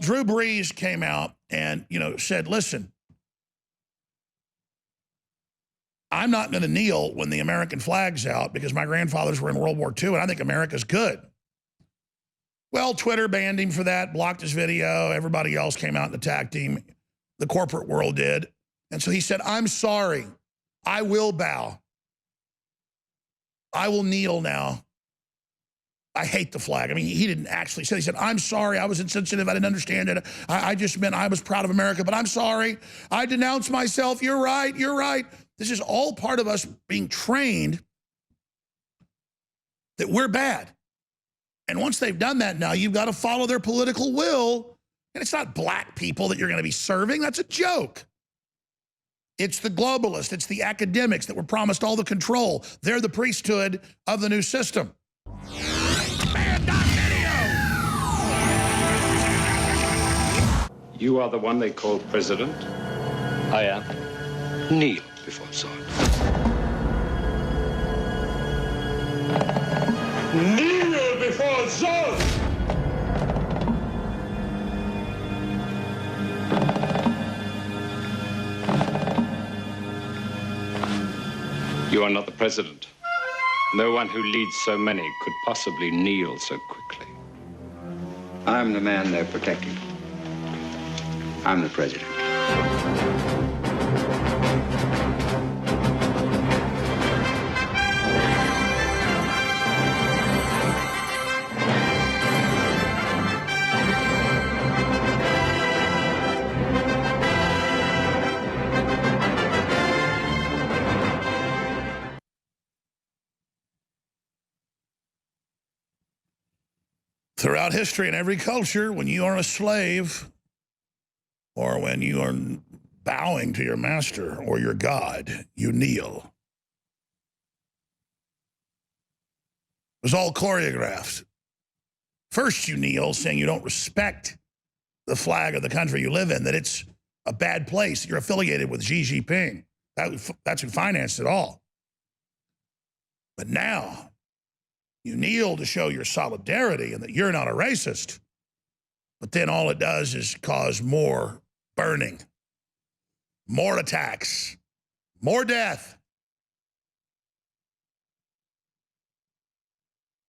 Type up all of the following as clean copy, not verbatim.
Drew Brees came out and, said, listen, I'm not going to kneel when the American flag's out because my grandfathers were in World War II and I think America's good. Well, Twitter banned him for that, blocked his video. Everybody else came out and attacked him. The corporate world did. And so he said, I'm sorry. I will bow. I will kneel now. I hate the flag. I mean, he didn't actually say, he said, I'm sorry, I was insensitive, I didn't understand it. I just meant I was proud of America, but I'm sorry. I denounce myself, you're right, you're right. This is all part of us being trained that we're bad. And once they've done that now, you've got to follow their political will. And it's not black people that you're going to be serving, that's a joke. It's the globalists, it's the academics that were promised all the control. They're the priesthood of the new system. You are the one they call president? I am. Kneel before Zod. Kneel before Zod! You are not the president. No one who leads so many could possibly kneel so quickly. I'm the man they're protecting. I'm the president. Throughout history and every culture, when you are a slave or when you are bowing to your master or your God, you kneel. It was all choreographed. First you kneel, saying you don't respect the flag of the country you live in, that it's a bad place. You're affiliated with Xi Jinping. That's who financed it all. But now you kneel to show your solidarity and that you're not a racist. But then all it does is cause more burning, more attacks, more death.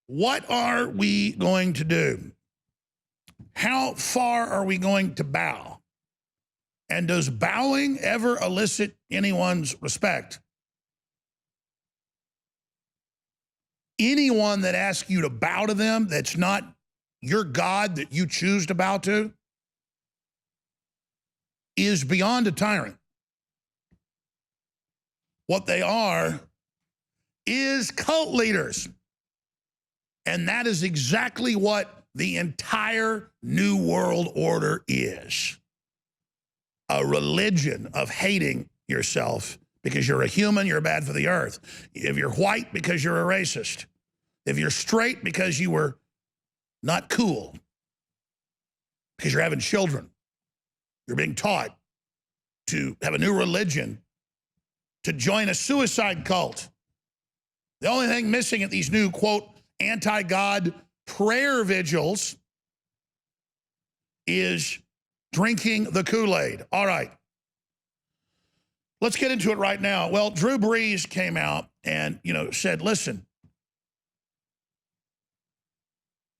What are we going to do? How far are we going to bow? And does bowing ever elicit anyone's respect? Anyone that asks you to bow to them that's not your God that you choose to bow to is beyond a tyrant. What they are is cult leaders. And that is exactly what the entire New World Order is. A religion of hating yourself because you're a human, you're bad for the earth. If you're white, because you're a racist. If you're straight, because you were not cool. Because you're having children. You're being taught to have a new religion, to join a suicide cult. The only thing missing at these new, quote, anti-God prayer vigils is drinking the Kool-Aid. All right. Let's get into it right now. Well, Drew Brees came out and, said, listen,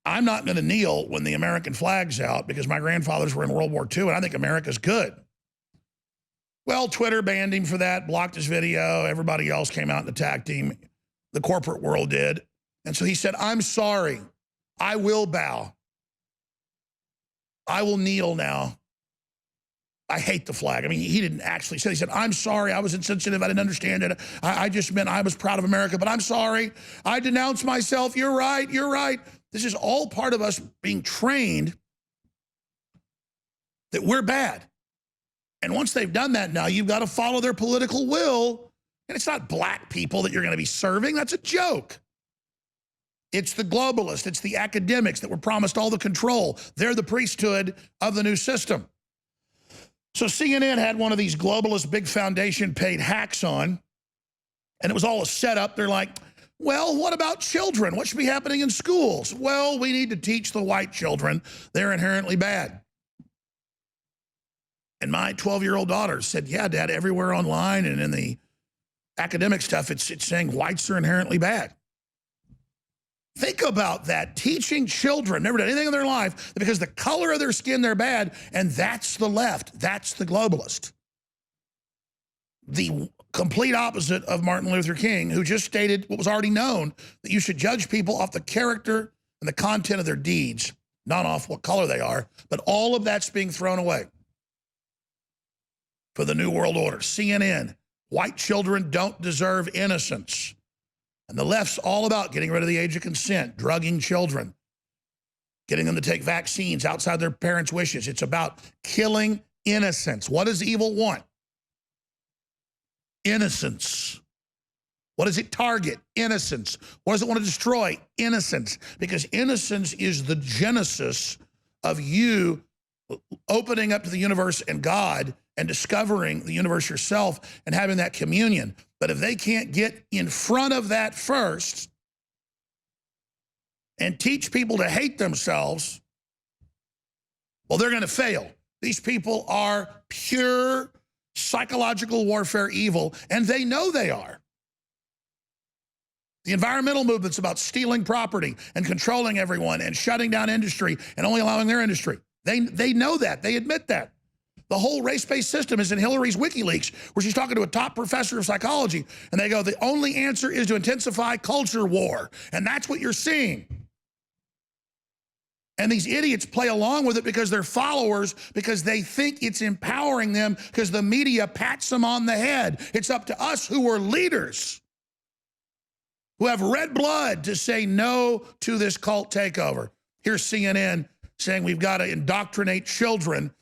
I'm not going to kneel when the American flag's out because my grandfathers were in World War II and I think America's good. Well, Twitter banned him for that, blocked his video. Everybody else came out and attacked him. The corporate world did. And so he said, I'm sorry. I will bow. I will kneel now. I hate the flag. I mean, he didn't actually say, he said, I'm sorry, I was insensitive, I didn't understand it. I just meant I was proud of America, but I'm sorry. I denounce myself, you're right, you're right. This is all part of us being trained that we're bad. And once they've done that now, you've got to follow their political will. And it's not black people that you're going to be serving, that's a joke. It's the globalists, it's the academics that were promised all the control. They're the priesthood of the new system. So CNN had one of these globalist big foundation paid hacks on, and it was all a setup. They're like, well, what about children? What should be happening in schools? Well, we need to teach the white children they're inherently bad. And my 12-year-old daughter said, yeah, Dad, everywhere online and in the academic stuff, it's saying whites are inherently bad. Think about that. Teaching children, never done anything in their life, that because the color of their skin, they're bad, and that's the left. That's the globalist. The complete opposite of Martin Luther King, who just stated what was already known, that you should judge people off the character and the content of their deeds, not off what color they are. But all of that's being thrown away for the New World Order. CNN, white children don't deserve innocence. And the left's all about getting rid of the age of consent, drugging children, getting them to take vaccines outside their parents' wishes. It's about killing innocence. What does evil want? Innocence. What does it target? Innocence. What does it want to destroy? Innocence. Because innocence is the genesis of you opening up to the universe and God and discovering the universe yourself and having that communion. But if they can't get in front of that first and teach people to hate themselves, well, they're going to fail. These people are pure psychological warfare evil, and they know they are. The environmental movement's about stealing property and controlling everyone and shutting down industry and only allowing their industry. They know that. They admit that. The whole race-based system is in Hillary's WikiLeaks, where she's talking to a top professor of psychology, and they go, the only answer is to intensify culture war. And that's what you're seeing. And these idiots play along with it because they're followers, because they think it's empowering them, because the media pats them on the head. It's up to us who are leaders, who have red blood, to say no to this cult takeover. Here's CNN saying we've got to indoctrinate children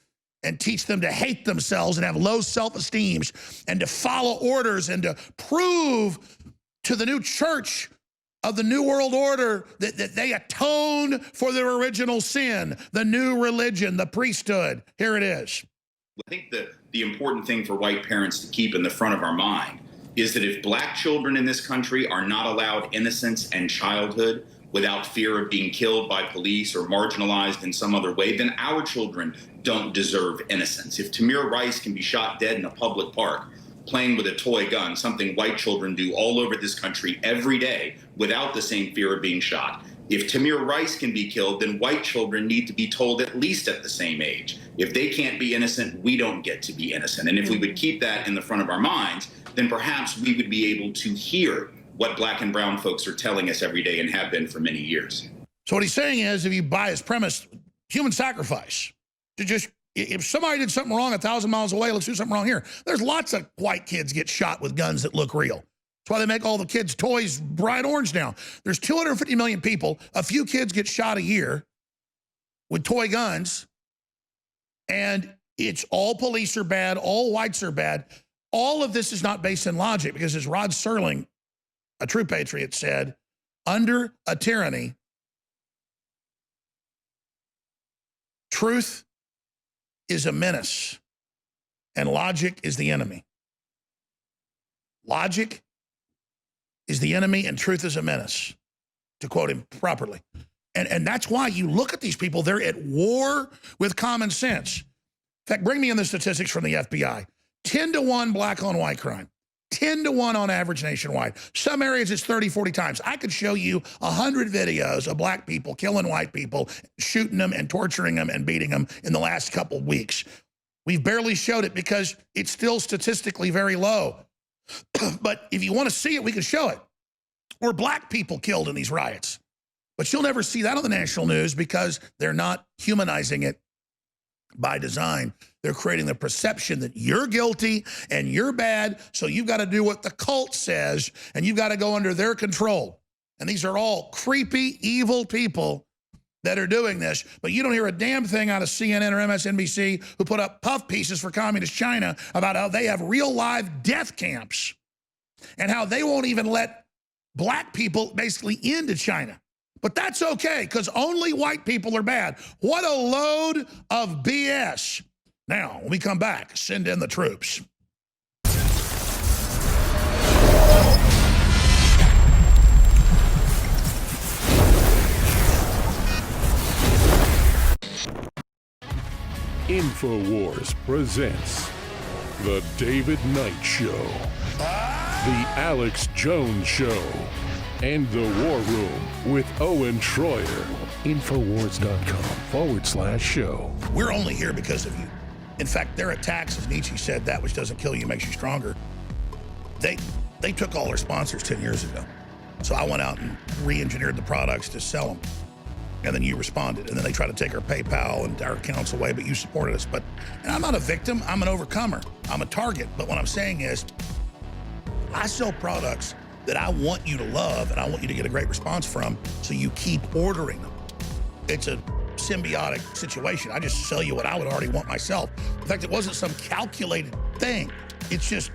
and teach them to hate themselves and have low self-esteem and to follow orders and to prove to the new church of the New World Order that they atone for their original sin, the new religion, the priesthood. Here it is. I think the important thing for white parents to keep in the front of our mind is that if black children in this country are not allowed innocence and childhood without fear of being killed by police or marginalized in some other way, then our children don't deserve innocence. If Tamir Rice can be shot dead in a public park playing with a toy gun, something white children do all over this country every day without the same fear of being shot, if Tamir Rice can be killed, then white children need to be told at least at the same age. If they can't be innocent, we don't get to be innocent. And if we would keep that in the front of our minds, then perhaps we would be able to hear what black and brown folks are telling us every day and have been for many years. So what he's saying is, if you buy his premise, human sacrifice, to just, if somebody did something wrong 1,000 miles away, let's do something wrong here. There's lots of white kids get shot with guns that look real. That's why they make all the kids' toys bright orange now. There's 250 million people. A few kids get shot a year with toy guns, and it's all police are bad, all whites are bad. All of this is not based in logic, because as Rod Serling, a true patriot, said, under a tyranny, truth is a menace and logic is the enemy. Logic is the enemy and truth is a menace, to quote him properly. And that's why you look at these people, they're at war with common sense. In fact, bring me in the statistics from the FBI. 10-to-1 black on white crime. 10-to-1 on average nationwide. Some areas it's 30, 40 times. I could show you 100 videos of black people killing white people, shooting them and torturing them and beating them in the last couple weeks. We've barely showed it because it's still statistically very low. But if you want to see it, we can show it. Or black people killed in these riots. But you'll never see that on the national news because they're not humanizing it by design. They're creating the perception that you're guilty and you're bad, so you've got to do what the cult says, and you've got to go under their control. And these are all creepy, evil people that are doing this, but you don't hear a damn thing out of CNN or MSNBC, who put up puff pieces for communist China about how they have real live death camps and how they won't even let black people basically into China. But that's okay, because only white people are bad. What a load of BS. Now, when we come back, send in the troops. InfoWars presents The David Knight Show, The Alex Jones Show, and The War Room with Owen Troyer. Infowars.com/show. We're only here because of you. In fact, their attacks, as Nietzsche said, that which doesn't kill you makes you stronger. They took all their sponsors 10 years ago. So I went out and re-engineered the products to sell them. And then you responded. And then they tried to take our PayPal and our accounts away, but you supported us. And I'm not a victim, I'm an overcomer. I'm a target. But what I'm saying is, I sell products that I want you to love and I want you to get a great response from, so you keep ordering them. It's a symbiotic situation. I just sell you what I would already want myself. In fact, it wasn't some calculated thing. It's just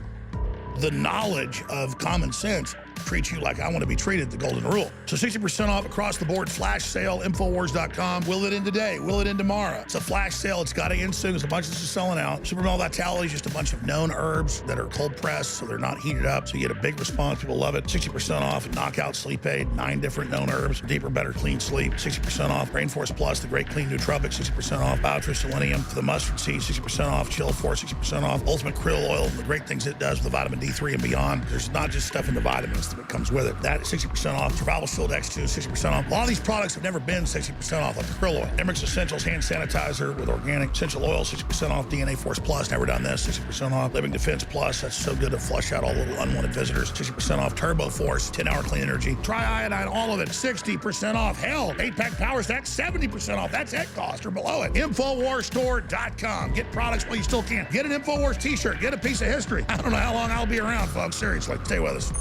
the knowledge of common sense treats you like I want to be treated, the golden rule. So 60% off across the board, flash sale, Infowars.com. Will it in today? Will it in tomorrow? It's a flash sale. It's got to end soon. There's a bunch of this is selling out. Supermel Vitality is just a bunch of known herbs that are cold pressed, so they're not heated up. So you get a big response. People love it. 60% off. Knockout Sleep Aid, 9 different known herbs. Deeper, better, clean sleep. 60% off. Rainforest Plus, the great clean nootropic, 60% off. Biotrue Selenium for the mustard seed, 60% off. Chill Force, 60% off. Ultimate Krill Oil, the great things it does with the vitamin D3 and beyond. There's not just stuff in the vitamins that comes with it. That is 60% off. Survival Shield X2, 60% off. A lot of these products have never been 60% off, like the krill oil. Emmerich's Essentials hand sanitizer with organic essential oil, 60% off. DNA Force Plus, never done this, 60% off. Living Defense Plus, that's so good to flush out all the little unwanted visitors, 60% off. Turbo Force, 10-hour clean energy. Tri-iodine, all of it, 60% off. Hell, 8-pack Power Stack, 70% off. That's at cost or below it. Infowarsstore.com. Get products while you still can. Get an Infowars t-shirt. Get a piece of history. I don't know how long I'll be around, folks. Seriously, stay with us.